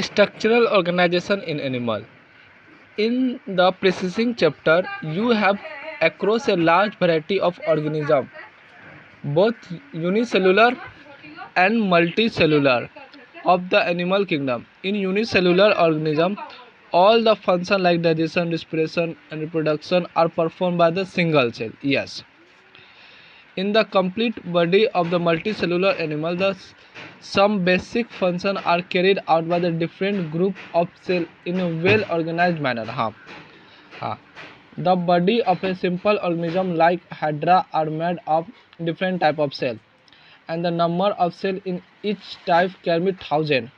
Structural organization in animal. In the preceding chapter, you have across a large variety of organisms, both unicellular and multicellular, of the animal kingdom. In unicellular organism, all the functions like digestion, respiration, and reproduction are performed by the single cell. Yes. In the complete body of the multicellular animal, some basic functions are carried out by the different group of cells in a well-organized manner. The body of a simple organism like Hydra are made of different type of cells, and the number of cells in each type can be thousand.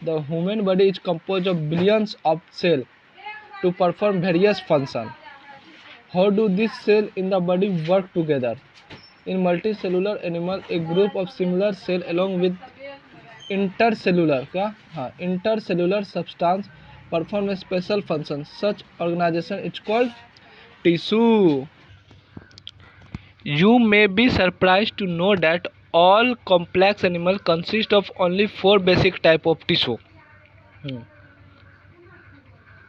The human body is composed of billions of cells to perform various functions. How do these cells in the body work together? In multicellular animal, a group of similar cells along with intercellular substance perform a special function. Such organization is called tissue. You may be surprised to know that all complex animals consist of only four basic types of tissue.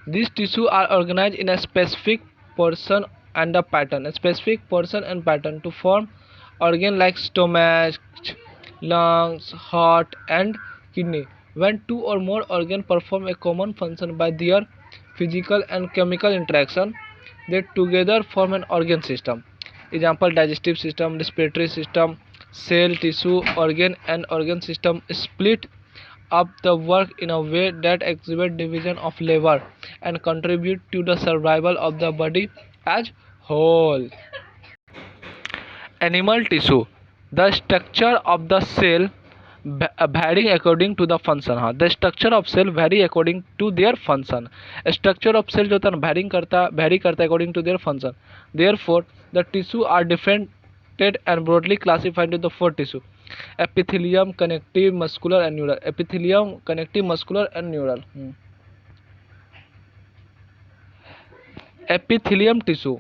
These tissues are organized in a specific portion and a pattern. A specific portion and pattern to form organ like stomach, lungs, heart, and kidney. When two or more organs perform a common function by their physical and chemical interaction, they together form an organ system. Example: digestive system, respiratory system, cell, tissue, organ, and organ system split up the work in a way that exhibit division of labor and contribute to the survival of the body as whole. Animal tissue. The structure of the cell varying according to the function. The structure of cell vary according to their function. Structure of cell जो होता है vary करता है according to their function. Therefore, the tissue are differentiated and broadly classified into the four tissue: epithelium, connective, muscular, and neural. Epithelium, connective, muscular, and neural. Epithelium tissue.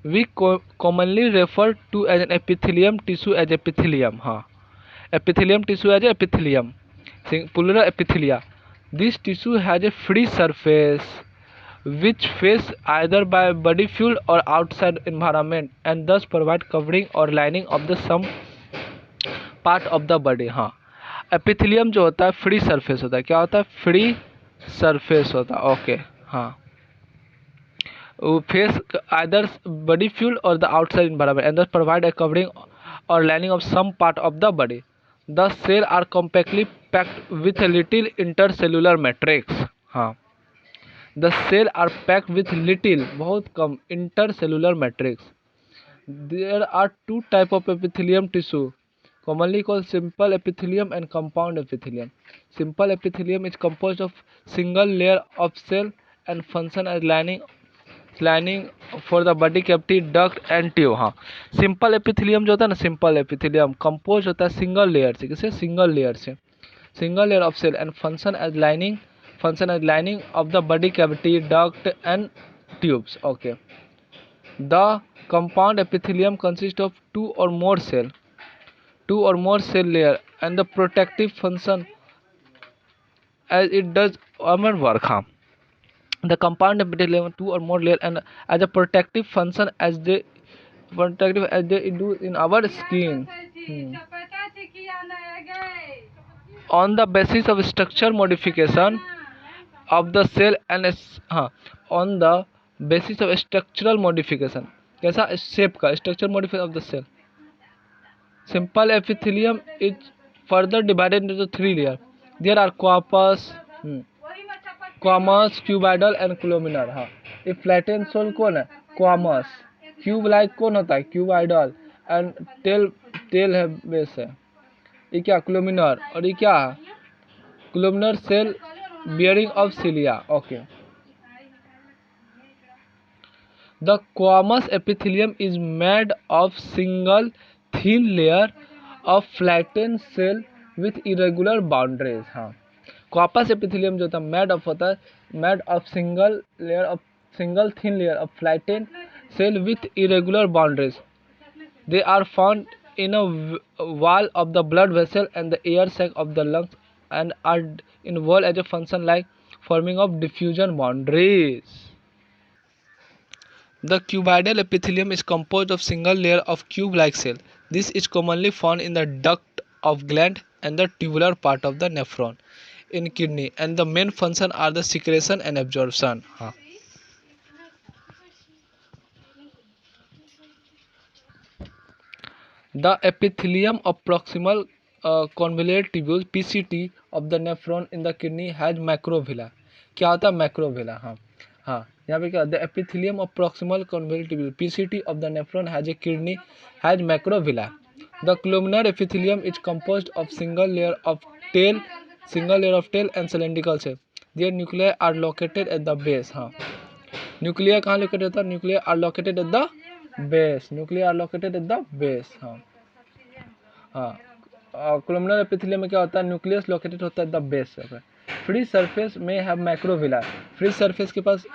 We commonly refer to as an epithelium tissue as epithelium. Epithelium tissue as epithelium. Plural epithelia. This tissue has a free surface which face either by body fluid or outside environment and thus provide covering or lining of the some part of the body. Epithelium जो होता है free surface होता है. क्या होता है? Free surface होता है. Okay. Face either body fluid or the outside environment and thus provide a covering or lining of some part of the body. The cells are compactly packed with a little intercellular matrix. The cells are packed with little, बहुत कम, intercellular matrix. There are two types of epithelium tissue, commonly called simple epithelium and compound epithelium. Simple epithelium is composed of single layer of cell and function as lining for the body cavity, duct and tube. Simple epithelium जो होता है ना, simple epithelium compose होता है single layer से. किसे? Single layer of cell and function as lining of the body cavity, duct and tubes. Okay. The compound epithelium consists of two or more cell layer and the protective function as it does our work. The compound epithelium two or more layer and as a protective function as they do in our skin. On the basis of structure modification of the cell and on the basis of structural modification, कैसा? Shape का structure modification of the cell. Simple epithelium is further divided into three layer. There are squamous, cuboidal and columnar. ये flatten soul कौन है? क्वामस. Cube like कौन होता है? Cuboidal. And tail है, base है. ये क्या? कोलुमिनर. और ये क्या है? Columnar cell bearing of cilia. Okay. The squamous epithelium is made of single thin layer of flattened cell with irregular boundaries. Squamous epithelium जो होता है made of single thin layer of flattened cell with irregular boundaries. They are found in a wall of the blood vessel and the air sac of the lungs and are involved as a function like forming of diffusion boundaries. The cuboidal epithelium is composed of single layer of cube-like cell. This is commonly found in the duct of gland and the tubular part of the nephron in kidney, and the main function are the secretion and absorption. The epithelium of proximal convoluted tubule (PCT) of the nephron in the kidney has macrovilla. क्या होता है macrovilla? हाँ यहाँ पे क्या, the epithelium of proximal convoluted tubule (PCT) of the nephron has a kidney has macrovilla. The columnar epithelium is composed of single layer of tail and cylindrical cell. Their nuclei are located at the base. हाँ, nuclear कहाँ located होता है? Nuclear are located at the base. Nuclear are located at the base. हाँ columnar epithelium में क्या होता है? Nucleus located होता है द बेस. फ्री सरफेस में हैव मैक्रोविला. फ्री सरफेस के पास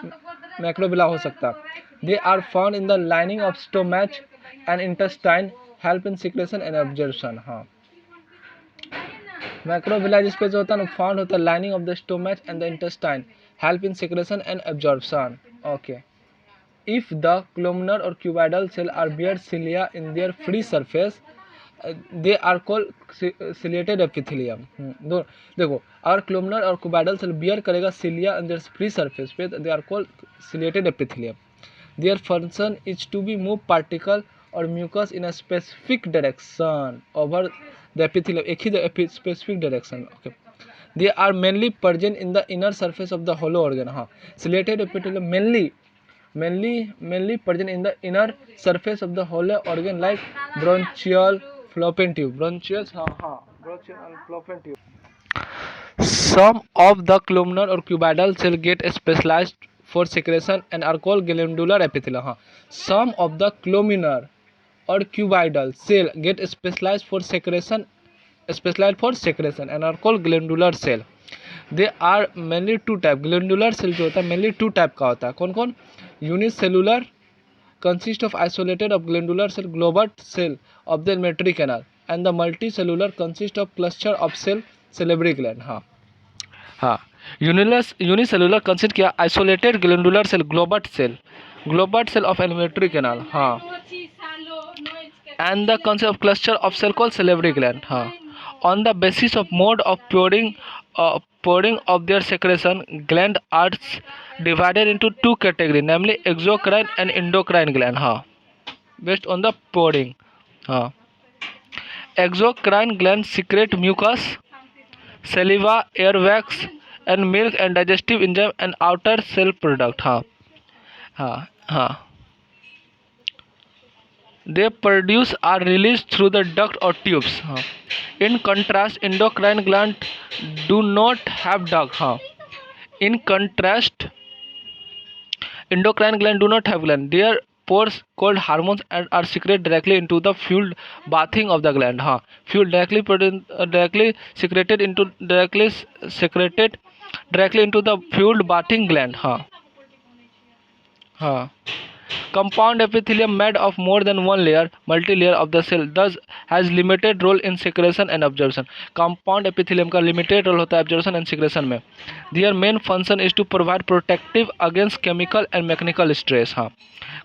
मैक्रोविला हो सकता है. They are found in the lining of stomach and intestine, help in secretion and absorption. हाँ, मैक्रोविला जिस पे जो होता है ना, फाउंड होता है lining of the stomach and the intestine, help in secretion and absorption. Okay. If the columnar or cuboidal cell are bare cilia in their free surface, they are called ciliated epithelium. देखो, अगर columnar और cuboidal cell bear करेगा cilia in their free surface पे, they are called ciliated epithelium. Their function is to be move particle or mucus in a specific direction over the epithelium. एक ही specific direction. Okay. They are mainly present in the inner surface of the hollow organ. हाँ, ciliated epithelium mainly present in the inner surface of the hollow organ like bronchial, fallopian tube. Bronchial and fallopian tube. Some of the columnar or cuboidal cell get specialized for secretion and are called glandular epithelium. हाँ, some of the columnar or cuboidal cell get specialized for secretion and are called glandular cell. They are mainly two type. Glandular cell जो होता है mainly two type का होता है. कौन कौन? Unicellular consist of isolated of glandular cell, globate cell of the alimentary canal, and the multicellular consist of cluster of cell, salivary gland. हाँ unicellular consist क्या? Isolated glandular cell, globate cell of alimentary canal. हाँ, and the concept of cluster of cell called salivary gland. हाँ, on the basis of mode of pouring of their secretion, gland are divided into two categories, namely exocrine and endocrine gland. हाँ, based on the pouring. हाँ, exocrine gland secrete mucus, saliva, airwax, and milk and digestive enzyme and outer cell product. हाँ, they produce are released through the duct or tubes. In contrast, endocrine gland do not have duct. In contrast, endocrine gland do not have gland. Their pores called hormones and are secreted directly into the fluid bathing of the gland. Fluid directly secreted into the fluid bathing gland. Compound epithelium made of more than one layer, multi-layer of the cell, thus has limited role in secretion and absorption. Compound epithelium का limited role होता है absorption and secretion में. Their main function is to provide protective against chemical and mechanical stress. हाँ,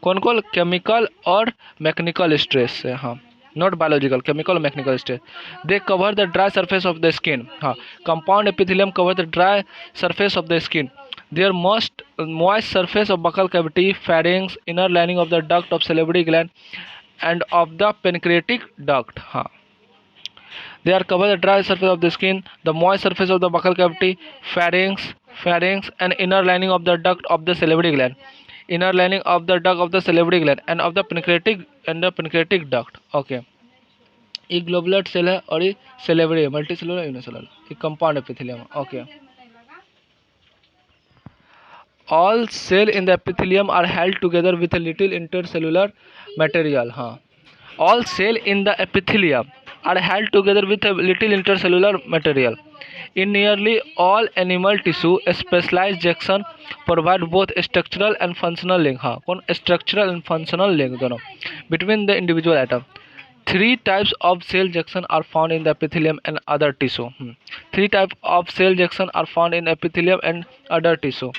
कौन chemical और mechanical stress है. हाँ, not biological, chemical or mechanical stress. They cover the dry surface of the skin. हाँ, compound epithelium cover the dry surface of the skin. Their moist surface of buccal cavity, pharynx, inner lining of the duct of salivary gland, and of the pancreatic duct. They are cover the dry surface of the skin, the moist surface of the buccal cavity, pharynx, and inner lining of the duct of the salivary gland, and of the pancreatic duct. Okay. ये globular cell है और ये salivary है, multicellular unicellular. ये compound epithelium. Okay. All cells in the epithelium are held together with a little intercellular material. All cells in the epithelium are held together with a little intercellular material. In nearly all animal tissue, specialized junction provide both structural and functional link. कौन structural and functional link दोनों between the individual atom. Three types of cell junction are found in the epithelium and other tissue. Three types of cell junction are found in epithelium and other tissue.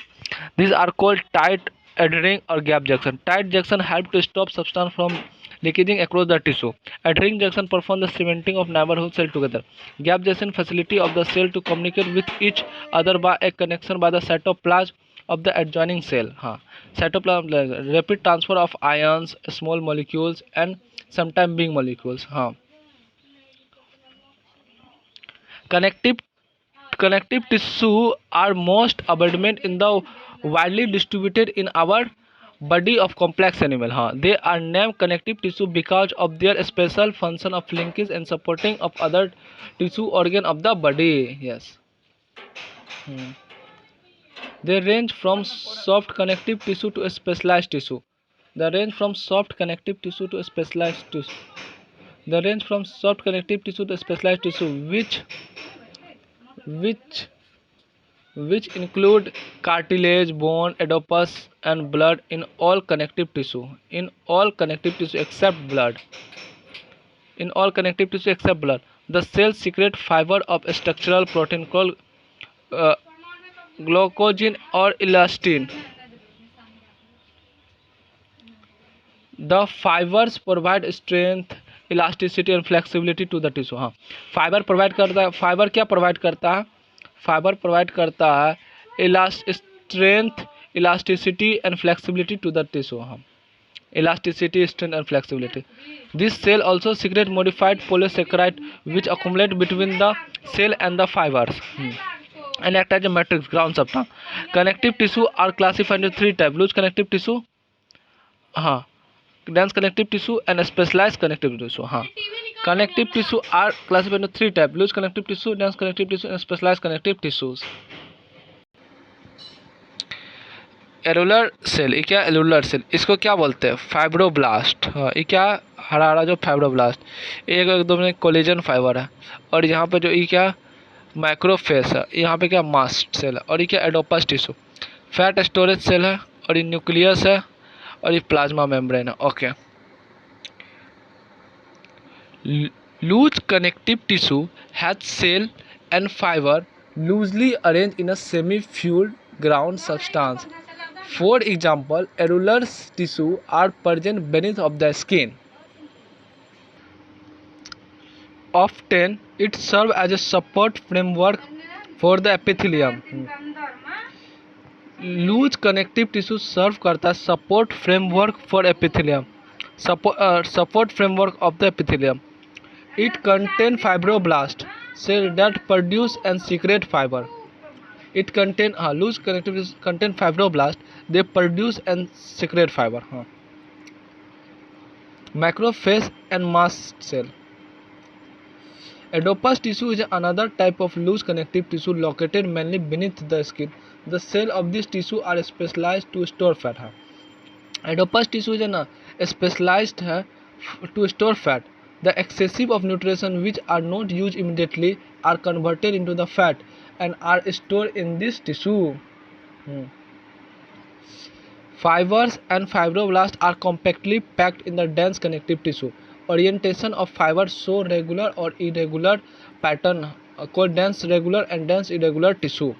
These are called tight, adhering, or gap junction. Tight junction help to stop substance from leakaging across the tissue. Adhering junction perform the cementing of neighborhood cell together. Gap junction facility of the cell to communicate with each other by a connection by the cytoplasm of the adjoining cell. Cytoplasm rapid transfer of ions, small molecules, and sometimes big molecules. Connective connective tissue are most abundant in the widely distributed in our body of complex animal. They are named connective tissue because of their special function of linkage and supporting of other tissue organ of the body. Yes. Hmm. They range from soft connective tissue to specialized tissue. They range from soft connective tissue to specialized tissue. They range from soft connective tissue to specialized tissue, which include cartilage, bone, adipose, and blood in all connective tissue. In all connective tissue except blood. In all connective tissue except blood, the cells secrete fiber of structural protein called uh, glycogen or elastin. The fibers provide strength, elasticity and flexibility to the tissue. Fibre provide करता है. Fibre क्या provide करता है? Fibre provide करता है strength, elasticity and flexibility to the tissue. Elasticity, strength and flexibility. This cell also secrete modified polysaccharide which accumulate between the cell and the fibers and act as a matrix ground substance. Connective tissue are classified into three types: loose connective tissue, dense connective tissue and specialized connective tissue. Connective tissue are classified into three types: loose connective tissue, dense connective tissue and specialized connective tissues. Areolar cell, ये क्या एलुलर cell, इसको क्या बोलते हैं? Fibroblast. ये क्या हरा जो फाइब्रोब्लास्ट, एक एकदम में कोलेजन फाइबर है. और यहाँ पे जो ये क्या माइक्रोफेस है, यहाँ पे क्या मास्ट सेल है. और ये क्या adipose tissue, fat storage cell है. और ये न्यूक्लियस है. और ये प्लाज्मा मेम्ब्रेन है. Okay. Loose connective tissue has cell and fibre loosely arrange in a semi fluid ground substance. For example, areolar tissue are present beneath of the skin. Often, it serves as a support framework for the epithelium. Loose connective tissue serve करता है support framework for epithelium. Support framework of the epithelium. It contain fibroblast cells that produce and secrete fiber. It contain loose connective tissue contain fibroblast. They produce and secrete fiber. Macrophage and mast cell. Adipose tissue is another type of loose connective tissue located mainly beneath the skin. The cells of this tissue are specialized to store fat. Adipose tissue is specialized to store fat. The excessive of nutrition which are not used immediately are converted into the fat and are stored in this tissue. Fibers and fibroblasts are compactly packed in the dense connective tissue. Orientation of fibers show regular or irregular pattern called dense regular and dense irregular tissue.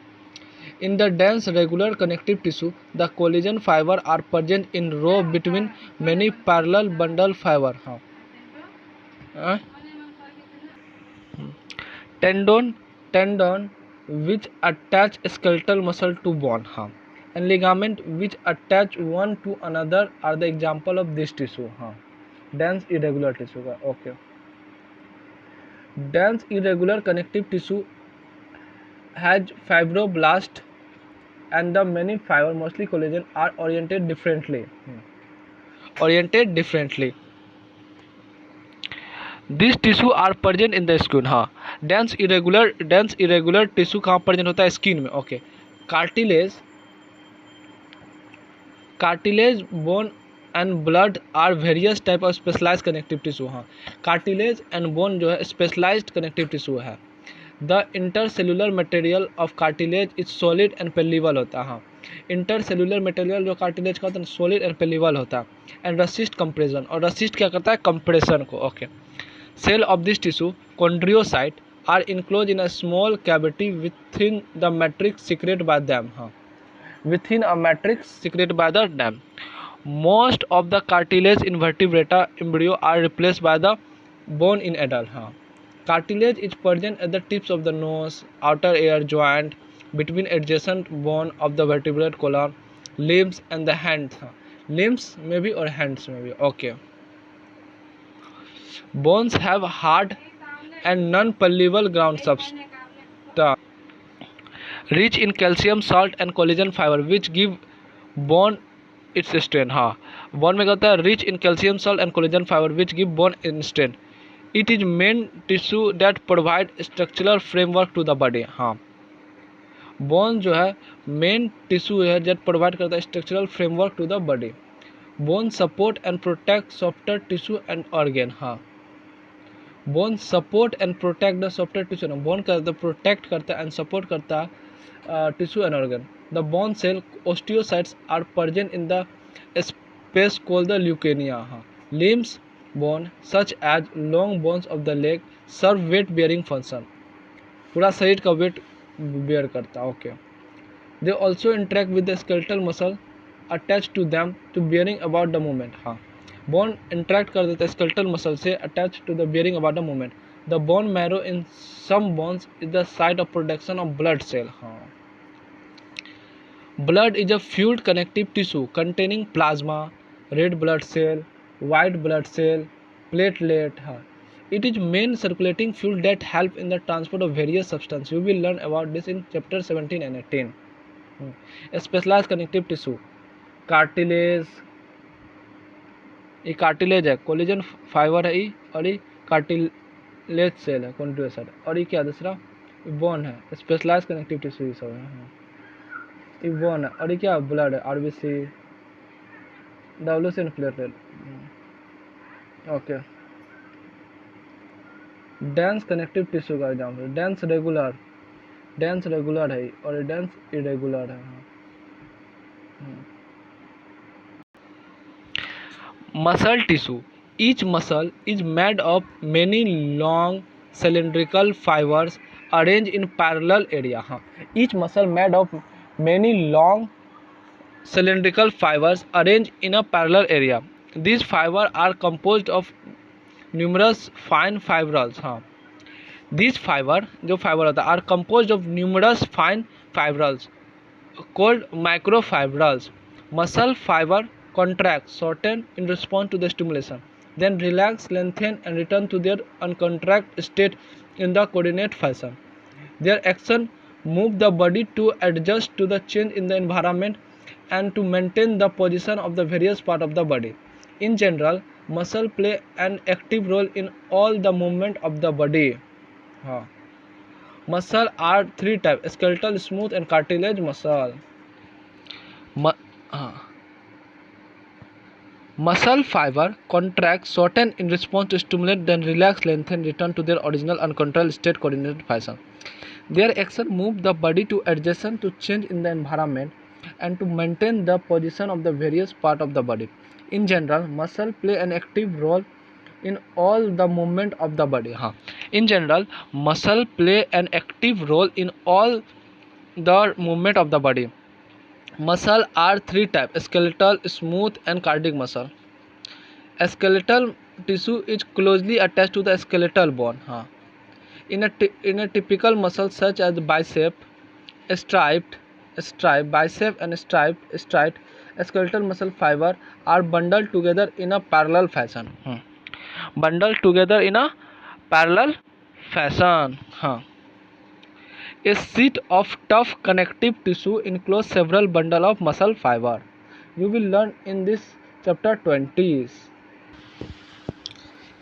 In the dense regular connective tissue, the collagen fibers are present in row between many parallel bundle fibers. Tendon which attach skeletal muscle to bone, and ligament which attach one to another are the example of this tissue. Dense irregular tissue. Okay. Dense irregular connective tissue has fibroblast and the many fiber, mostly collagen, are oriented differently. These tissue are present in the skin. Dense irregular tissue कहाँ present होता है? Skin में. Okay. Cartilage, bone and blood are various type of specialized connective tissue. Cartilage and bone जो है specialized connective tissue है. The intercellular material of cartilage is solid and permeable होता है. Intercellular material जो cartilage का होता है सॉलिड एंड पेलिबल होता है. एंड रसिस्ट कंप्रेशन, और रसिस्ट क्या करता है? कंप्रेशन को. Okay. Cell of this tissue, chondriocyte, are enclosed in a small cavity within the matrix secreted by them. Within a matrix secreted by the dam. Most of the cartilage in vertebrata embryo are replaced by the bone in adult. Cartilage is present at the tips of the nose, outer ear joint, between adjacent bone of the vertebrate column, limbs and the hands. Limbs maybe or hands maybe. Okay. Bones have hard and non-permeable ground substance rich in calcium salt and collagen fiber which give bone its strength. हाँ, bone में क्या होता है, rich in calcium salt and collagen fiber which give bone its strength. It is main tissue that provide structural framework to the body. हाँ, bone जो है main tissue है that provide करता है structural framework to the body. Bone support and protect softer tissue and organ. हाँ, bone support and protect the softer tissue. Bone करता protect करता and support करता tissue and organ. The bone cell osteocytes are present in the space called the leukemia. Limbs bone such as long bones of the leg serve weight bearing function. पूरा शरीर का weight bear करता. Okay. They also interact with the skeletal muscle attached to them to bearing about the movement. Bone interact कर देता है skeletal muscle से attached to the bearing about the movement. The bone marrow in some bones is the site of production of blood cell. Blood is a fluid connective tissue containing plasma, red blood cell, white blood cell, platelet. It is main circulating fluid that help in the transport of various substances. You will learn about this in chapter 17 and 18. Specialized connective tissue, cartilage. ये cartilage है, collagen fibre है और ये cartilage cell है, कॉन्ट्रोसाइट. और ये क्या दूसरा बोन है, स्पेशलाइज्ड कनेक्टिव टिश्यू सब है. ये बोन है और ये क्या ब्लड है, RBC, WC platelet. Okay. Dense connective tissue का एग्जाम्पल, डेंस रेगुलर है और डेंस इरेगुलर है. Muscle tissue. Each muscle is made of many long cylindrical fibers arranged in parallel area. Each muscle made of many long cylindrical fibers arranged in a parallel area. These fibers are composed of numerous fine fibrils. These fibers जो fiber होता है are composed of numerous fine fibrils called microfibrils. Muscle fiber contract, shorten in response to the stimulation, then relax, lengthen and return to their uncontract state in the coordinate fashion. Their action move the body to adjust to the change in the environment and to maintain the position of the various parts of the body. In general, muscle play an active role in all the movement of the body. Muscle are three types: skeletal, smooth and cartilage muscle. Muscle fiber contract, shorten in response to stimulate, then relax, lengthen, return to their original uncontrolled state coordinated fashion. Their action move the body to adjust to change in the environment and to maintain the position of the various part of the body. In general, muscle play an active role in all the movement of the body. In general, muscle play an active role in all the movement of the body. Muscle are three types: skeletal, smooth and cardiac muscle. Skeletal tissue is closely attached to the skeletal bone. In a typical muscle such as bicep, bicep and striped skeletal muscle fiber are bundled together in a parallel fashion. A sheet of tough connective tissue encloses several bundles of muscle fiber. You will learn in this chapter 20.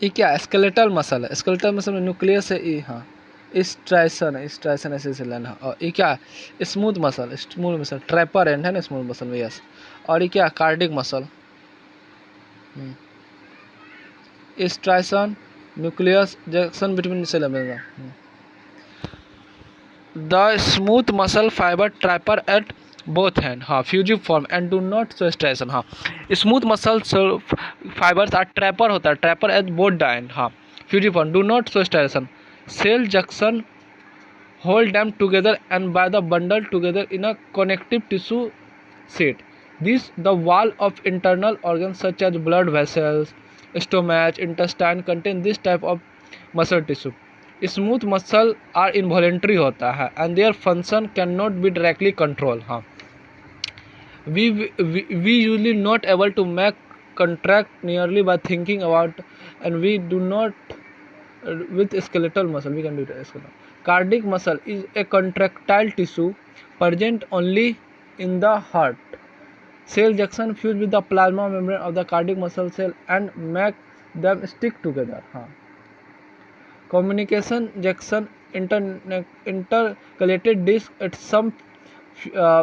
ये क्या skeletal muscle है, skeletal muscle में nucleus है ये. स्ट्राइसन ऐसे से लेना. और ये क्या स्मूथ मसल ट्रैपर एंड है ना स्मूथ मसल में. यस. और ये क्या cardiac muscle, striation nucleus junction between cell. The smooth muscle fiber trapper at both hand, fusive form and do not show striation. Smooth muscle fibers are trapper होता है, trapper at both end, fusiform, do not show striation. Cell junction hold them together and by the bundle together in a connective tissue sheet. This the wall of internal organs such as blood vessels, stomach, intestine contain this type of muscle tissue. Smooth muscle are involuntary होता है and their function cannot be directly controlled. हाँ, we usually not able to make contract nearly by thinking about, and we do not with skeletal muscle we can do it. Cardiac muscle is a contractile tissue present only in the heart. Cell junction fuse with the plasma membrane of the cardiac muscle cell and make them stick together. Communication junction intercalated disc at some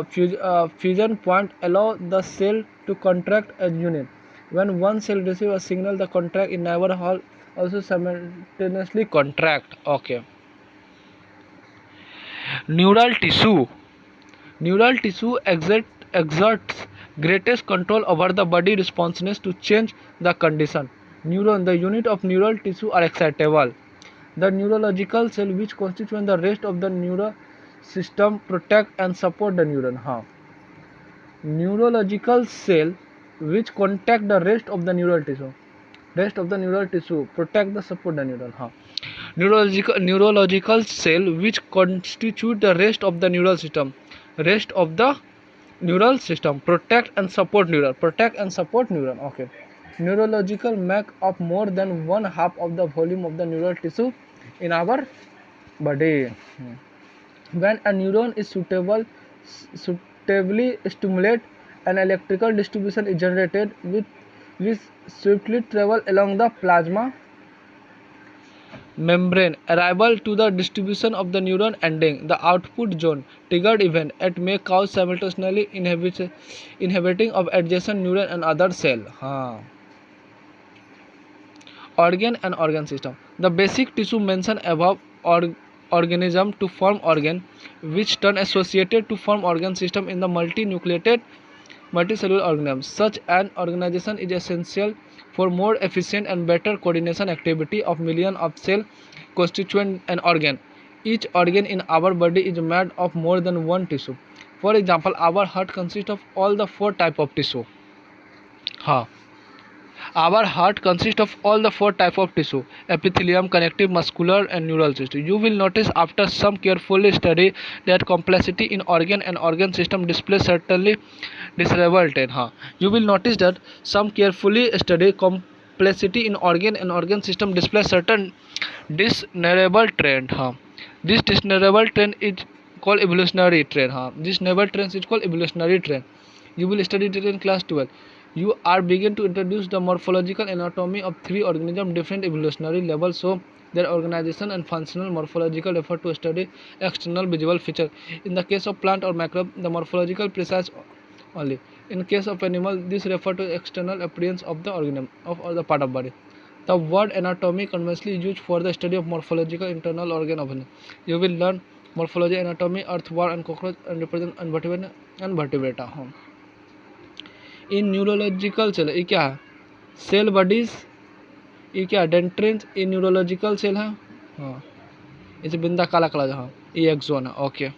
fusion point allow the cell to contract as unit. When one cell receives a signal, the contract in neighbor hall also simultaneously contract. Okay. Neural tissue. Neural tissue exerts greatest control over the body responsiveness to change the condition. Neuron, the unit of neural tissue, are excitable. The neurological cell which constitute the rest of the neural system protect and support the neuron. Neurological cell which contact the rest of the neural tissue protect the support the neuron. Neurological cell which constitute the rest of the neural system protect and support neuron. Okay. Neurological make up more than one half of the volume of the neural tissue in our body. When a neuron is suitably stimulated, an electrical distribution is generated which swiftly travel along the plasma membrane. Arrival to the distribution of the neuron ending the output zone triggered event it may cause simultaneously inhibiting of adjacent neuron and other cell. Organ and organ system. The basic tissue mentioned above organism to form organ which turn associated to form organ system in the multicellular organisms. Such an organization is essential for more efficient and better coordination activity of millions of cell constituent an organ. Each organ in our body is made of more than one tissue. For example, our heart consists of all the four type of tissue. Our heart consists of all the four types of tissue: epithelium, connective, muscular, and neural system. You will notice after some careful study that complexity in organ and organ system displays certainly desirable trend. You will notice that some carefully study complexity in organ and organ system displays certain desirable trend. This desirable trend is called evolutionary trend. This never trend is called evolutionary trend. You will study it in class 12. You are begin to introduce the morphological anatomy of three organisms different evolutionary levels, so their organization and functional morphological refer to study external visual feature. In the case of plant or microbe, the morphological precise only. In case of animal, this refer to external appearance of the organism or the part of body. The word anatomy conventionally used for the study of morphological internal organ of animal. You will learn morphology, anatomy, earthworm and cockroach and represent invertebrate and vertebrata. इन neurological cell ये क्या है? Cell bodies ये क्या डेंट्रेंस ये neurological cell है। इसे बिंदा काला काला जहाँ ये एक्सोन है। ओके।